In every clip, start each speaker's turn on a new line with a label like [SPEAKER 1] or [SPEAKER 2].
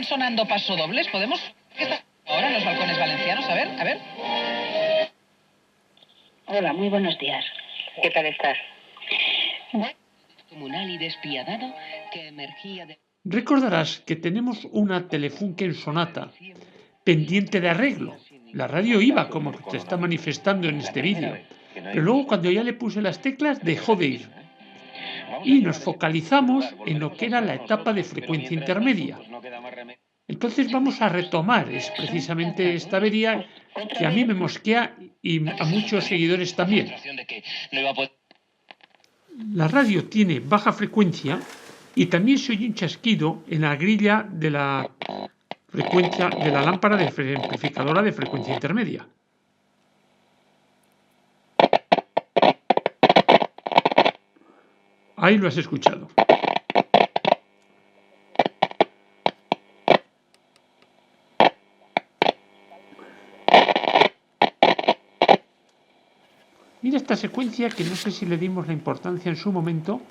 [SPEAKER 1] sonando pasodobles. ¿Podemos...? ¿Qué está ahora en los balcones valencianos? A ver, a ver.
[SPEAKER 2] Hola, muy buenos días.
[SPEAKER 3] ¿Qué tal estás?
[SPEAKER 1] Comunal y despiadado que emergía de...
[SPEAKER 4] Recordarás que tenemos una Telefunken Sonata pendiente de arreglo. La radio iba como se está manifestando en este vídeo, pero luego cuando ya le puse las teclas dejó de ir. Y nos focalizamos en lo que era la etapa de frecuencia intermedia. Entonces vamos a retomar, es precisamente esta avería que a mí me mosquea y a muchos seguidores también. La radio tiene baja frecuencia y también se oye un chasquido en la grilla de la frecuencia de la lámpara de amplificadora de frecuencia intermedia. Ahí lo has escuchado. Mira esta secuencia que no sé si le dimos la importancia en su momento.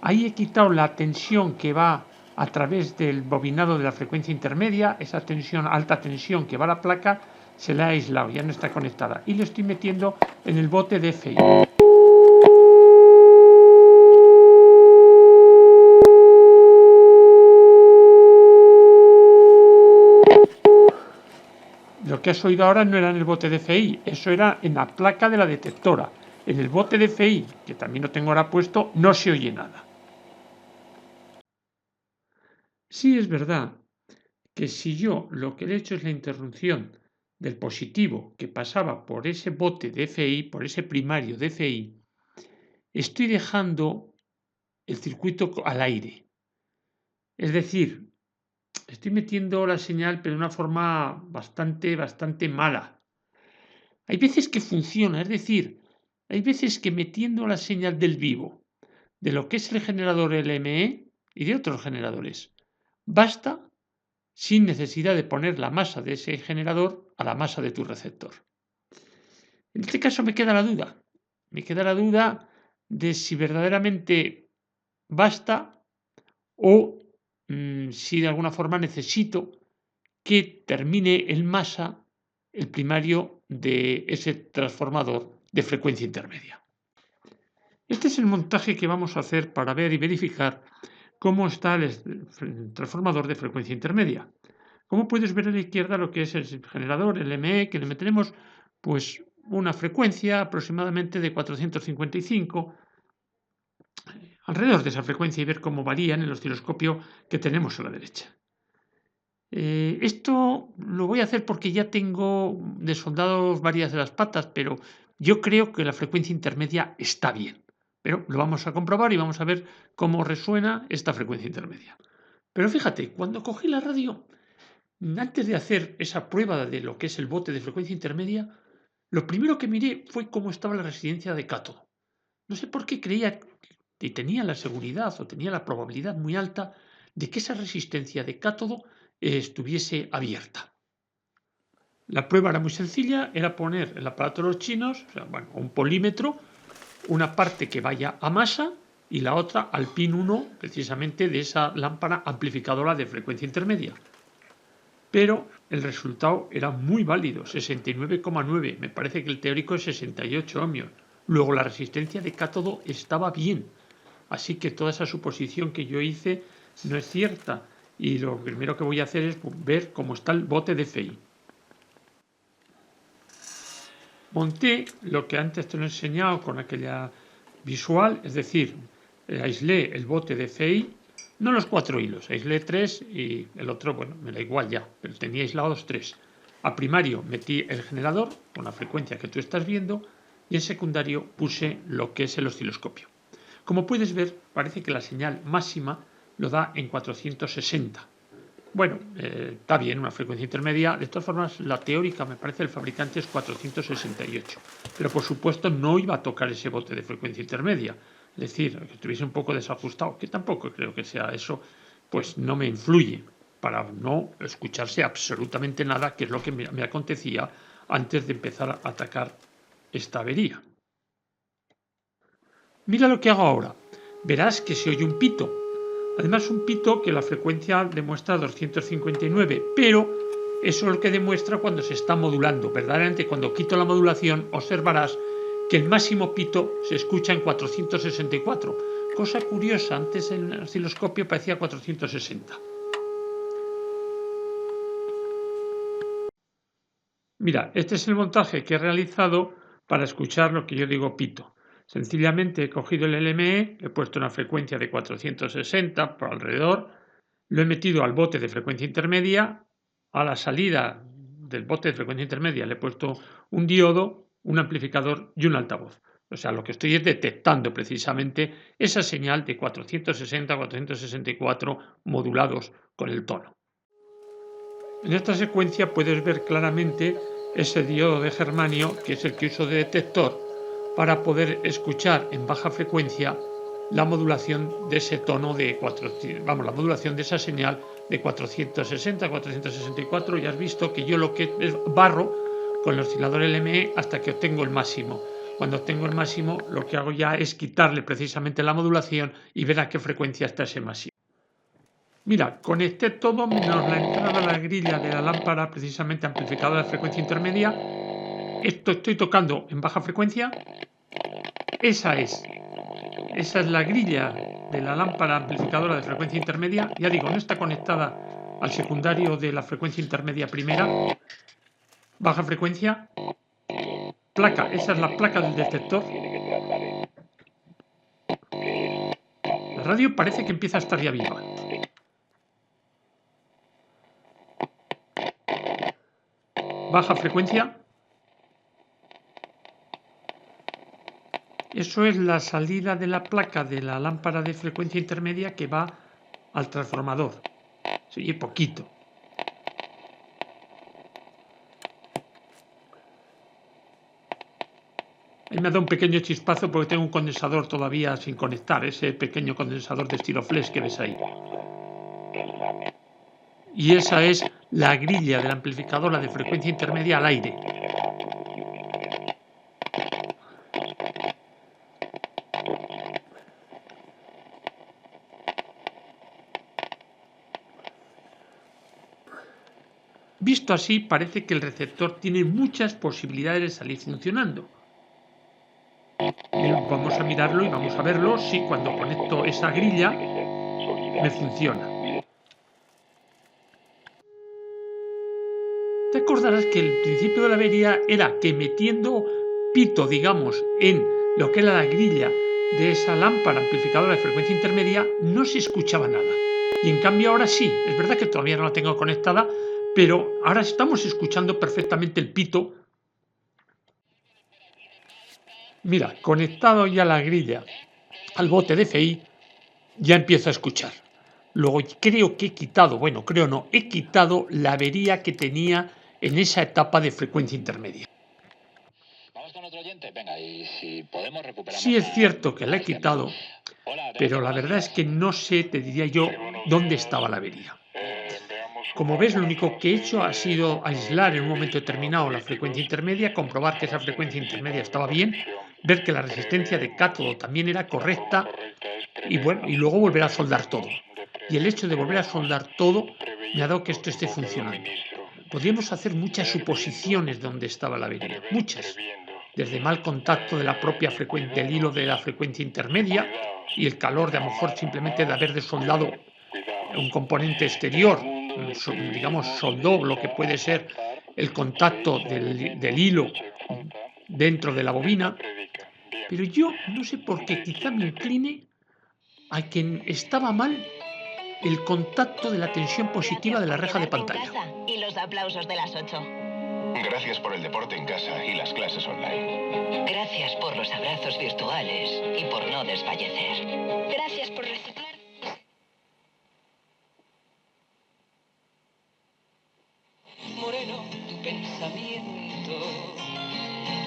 [SPEAKER 4] Ahí he quitado la tensión que va a través del bobinado de la frecuencia intermedia, esa tensión, alta tensión que va a la placa, se la he aislado, ya no está conectada. Y lo estoy metiendo en el bote de FI. Lo que has oído ahora no era en el bote de FI, eso era en la placa de la detectora. En el bote de FI, que también lo tengo ahora puesto, no se oye nada. Sí es verdad que si yo lo que he hecho es la interrupción del positivo que pasaba por ese bote de FI, por ese primario de FI, estoy dejando el circuito al aire. Es decir, estoy metiendo la señal pero de una forma bastante mala. Hay veces que funciona, es decir, hay veces que metiendo la señal del vivo, de lo que es el generador LME y de otros generadores, basta sin necesidad de poner la masa de ese generador a la masa de tu receptor. En este caso me queda la duda de si verdaderamente basta o si de alguna forma necesito que termine en masa el primario de ese transformador de frecuencia intermedia. Este es el montaje que vamos a hacer para ver y verificar cómo está el transformador de frecuencia intermedia. Como puedes ver a la izquierda lo que es el generador, el ME, que le meteremos pues una frecuencia aproximadamente de 455, alrededor de esa frecuencia, y ver cómo varían en el osciloscopio que tenemos a la derecha. Esto lo voy a hacer porque ya tengo desoldados varias de las patas, pero yo creo que la frecuencia intermedia está bien. Pero lo vamos a comprobar y vamos a ver cómo resuena esta frecuencia intermedia. Pero fíjate, cuando cogí la radio, antes de hacer esa prueba de lo que es el bote de frecuencia intermedia, lo primero que miré fue cómo estaba la resistencia de cátodo. No sé por qué creía y tenía la seguridad o tenía la probabilidad muy alta de que esa resistencia de cátodo estuviese abierta. La prueba era muy sencilla, era poner el aparato de los chinos, un polímetro, una parte que vaya a masa y la otra al pin 1, precisamente de esa lámpara amplificadora de frecuencia intermedia. Pero el resultado era muy válido, 69,9, me parece que el teórico es 68 ohmios. Luego la resistencia de cátodo estaba bien, así que toda esa suposición que yo hice no es cierta, y lo primero que voy a hacer es ver cómo está el bote de FI. Monté lo que antes te lo he enseñado con aquella visual, es decir, aislé el bote de FI, no los 4 hilos, aislé 3 y el otro, bueno, me da igual ya, pero tenía aislados 3. A primario metí el generador con la frecuencia que tú estás viendo y en secundario puse lo que es el osciloscopio. Como puedes ver, parece que la señal máxima lo da en 460. Bueno, está bien, una frecuencia intermedia. De todas formas, la teórica, me parece, el fabricante es 468. Pero por supuesto no iba a tocar ese bote de frecuencia intermedia. Es decir, que estuviese un poco desajustado, que tampoco creo que sea eso, pues no me influye para no escucharse absolutamente nada, que es lo que me acontecía antes de empezar a atacar esta avería. Mira lo que hago ahora. Verás que se oye un pito. Además, un pito que la frecuencia demuestra 259, pero eso es lo que demuestra cuando se está modulando. Verdaderamente, cuando quito la modulación, observarás que el máximo pito se escucha en 464. Cosa curiosa, antes en el osciloscopio parecía 460. Mira, este es el montaje que he realizado para escuchar lo que yo digo pito. Sencillamente he cogido el LME, le he puesto una frecuencia de 460 por alrededor, lo he metido al bote de frecuencia intermedia, a la salida del bote de frecuencia intermedia le he puesto un diodo, un amplificador y un altavoz. O sea, lo que estoy es detectando precisamente esa señal de 460-464 modulados con el tono. En esta secuencia puedes ver claramente ese diodo de germanio, que es el que uso de detector, para poder escuchar en baja frecuencia la modulación de ese tono de la modulación de esa señal de 460-464. Ya has visto que yo lo que barro con el oscilador LME hasta que obtengo el máximo. Cuando obtengo el máximo, lo que hago ya es quitarle precisamente la modulación y ver a qué frecuencia está ese máximo. Mira, conecté todo menos la entrada a la grilla de la lámpara precisamente amplificadora de frecuencia intermedia. Esto estoy tocando en baja frecuencia. Esa es la grilla de la lámpara amplificadora de frecuencia intermedia. Ya digo, no está conectada al secundario de la frecuencia intermedia primera. Baja frecuencia. Placa, esa es la placa del detector. La radio parece que empieza a estar ya viva. Baja frecuencia. Eso es la salida de la placa de la lámpara de frecuencia intermedia que va al transformador. Sí, poquito. Ahí me ha dado un pequeño chispazo porque tengo un condensador todavía sin conectar, ese pequeño condensador de estilo flash que ves ahí. Y esa es la grilla de la amplificadora de frecuencia intermedia al aire. Visto así, parece que el receptor tiene muchas posibilidades de salir funcionando. Vamos a mirarlo y vamos a verlo si cuando conecto esa grilla me funciona. Te acordarás que el principio de la avería era que metiendo pito, digamos, en lo que era la grilla de esa lámpara amplificadora de frecuencia intermedia, no se escuchaba nada. Y en cambio ahora sí, es verdad que todavía no la tengo conectada, pero ahora estamos escuchando perfectamente el pito. Mira, conectado ya la grilla al bote de FI, ya empiezo a escuchar. Luego creo que he quitado la avería que tenía en esa etapa de frecuencia intermedia.
[SPEAKER 2] Vamos con otro oyente. Venga, y si podemos recuperar.
[SPEAKER 4] Sí es cierto que la he quitado, pero la verdad es que no sé, te diría yo, dónde estaba la avería. Como ves, lo único que he hecho ha sido aislar en un momento determinado la frecuencia intermedia, comprobar que esa frecuencia intermedia estaba bien, ver que la resistencia de cátodo también era correcta y luego volver a soldar todo. Y el hecho de volver a soldar todo me ha dado que esto esté funcionando. Podríamos hacer muchas suposiciones de dónde estaba la avería, muchas. Desde mal contacto de la propia frecuencia, del hilo de la frecuencia intermedia y el calor de a lo mejor simplemente de haber desoldado un componente exterior, digamos, soldó lo que puede ser el contacto del hilo dentro de la bobina, pero yo no sé por qué, quizá me incline a que estaba mal el contacto de la tensión positiva de la reja de pantalla.
[SPEAKER 3] Y los aplausos de las 8.
[SPEAKER 5] Gracias por el deporte en casa y las clases online.
[SPEAKER 3] Gracias por los abrazos virtuales y por no desfallecer.
[SPEAKER 6] Gracias por reciclar.
[SPEAKER 1] Moreno, tu pensamiento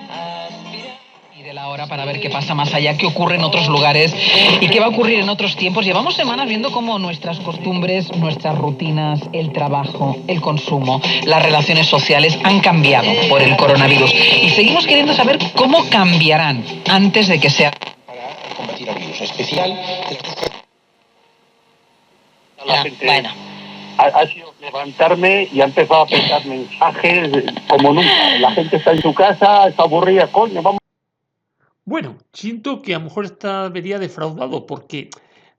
[SPEAKER 1] aspira. Y de la hora para ver qué pasa más allá, qué ocurre en otros lugares y qué va a ocurrir en otros tiempos. Llevamos semanas viendo cómo nuestras costumbres, nuestras rutinas, el trabajo, el consumo, las relaciones sociales han cambiado por el coronavirus. Y seguimos queriendo saber cómo cambiarán antes de que sea...
[SPEAKER 5] Para combatir al virus especial.
[SPEAKER 6] la gente
[SPEAKER 3] bueno.
[SPEAKER 6] ha sido levantarme y ha empezado a pensar mensajes como nunca. La gente está en su casa, está aburrida, coño, vamos.
[SPEAKER 4] Bueno, siento que a lo mejor vería defraudado porque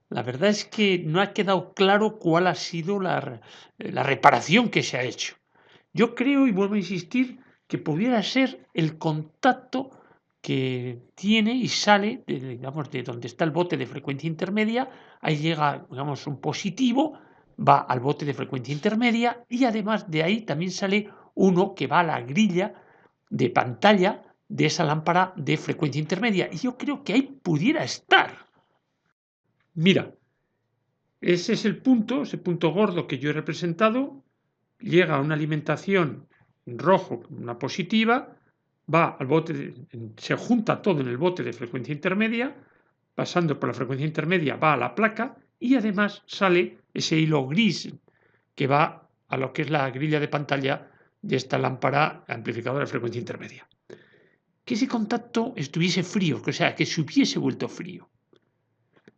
[SPEAKER 4] la verdad es que no ha quedado claro cuál ha sido la reparación que se ha hecho. Yo creo, y vuelvo a insistir, que pudiera ser el contacto que tiene y sale digamos, de donde está el bote de frecuencia intermedia, ahí llega, digamos, un positivo, va al bote de frecuencia intermedia y además de ahí también sale uno que va a la grilla de pantalla de esa lámpara de frecuencia intermedia. Y yo creo que ahí pudiera estar. Mira, ese es ese punto gordo que yo he representado, llega a una alimentación en rojo, una positiva, va al bote, se junta todo en el bote de frecuencia intermedia, pasando por la frecuencia intermedia va a la placa y además sale ese hilo gris que va a lo que es la grilla de pantalla de esta lámpara amplificadora de frecuencia intermedia. Que ese contacto estuviese frío, o sea, que se hubiese vuelto frío.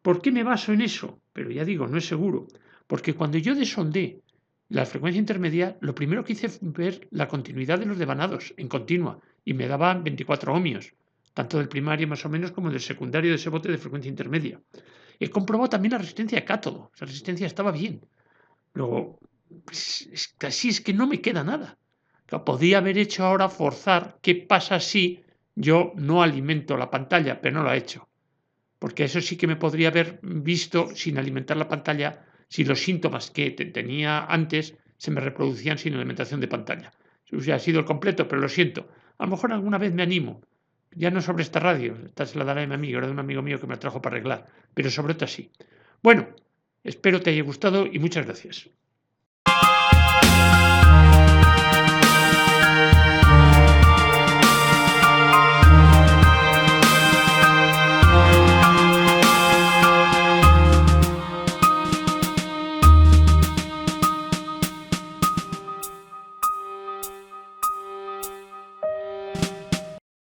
[SPEAKER 4] ¿Por qué me baso en eso? Pero ya digo, no es seguro. Porque cuando yo desondé la frecuencia intermedia, lo primero que hice fue ver la continuidad de los devanados en continua y me daban 24 ohmios, tanto del primario más o menos como del secundario de ese bote de frecuencia intermedia. He comprobado también la resistencia de cátodo. Esa resistencia estaba bien. Luego, pues, casi es que no me queda nada. Podía haber hecho ahora forzar qué pasa si yo no alimento la pantalla, pero no lo he hecho. Porque eso sí que me podría haber visto sin alimentar la pantalla si los síntomas que tenía antes se me reproducían sin alimentación de pantalla. Ha sido el completo, pero lo siento. A lo mejor alguna vez me animo. Ya no sobre esta radio, esta se la daré a mi amigo, era de un amigo mío que me la trajo para arreglar, pero sobre otra sí. Bueno, espero te haya gustado y muchas gracias.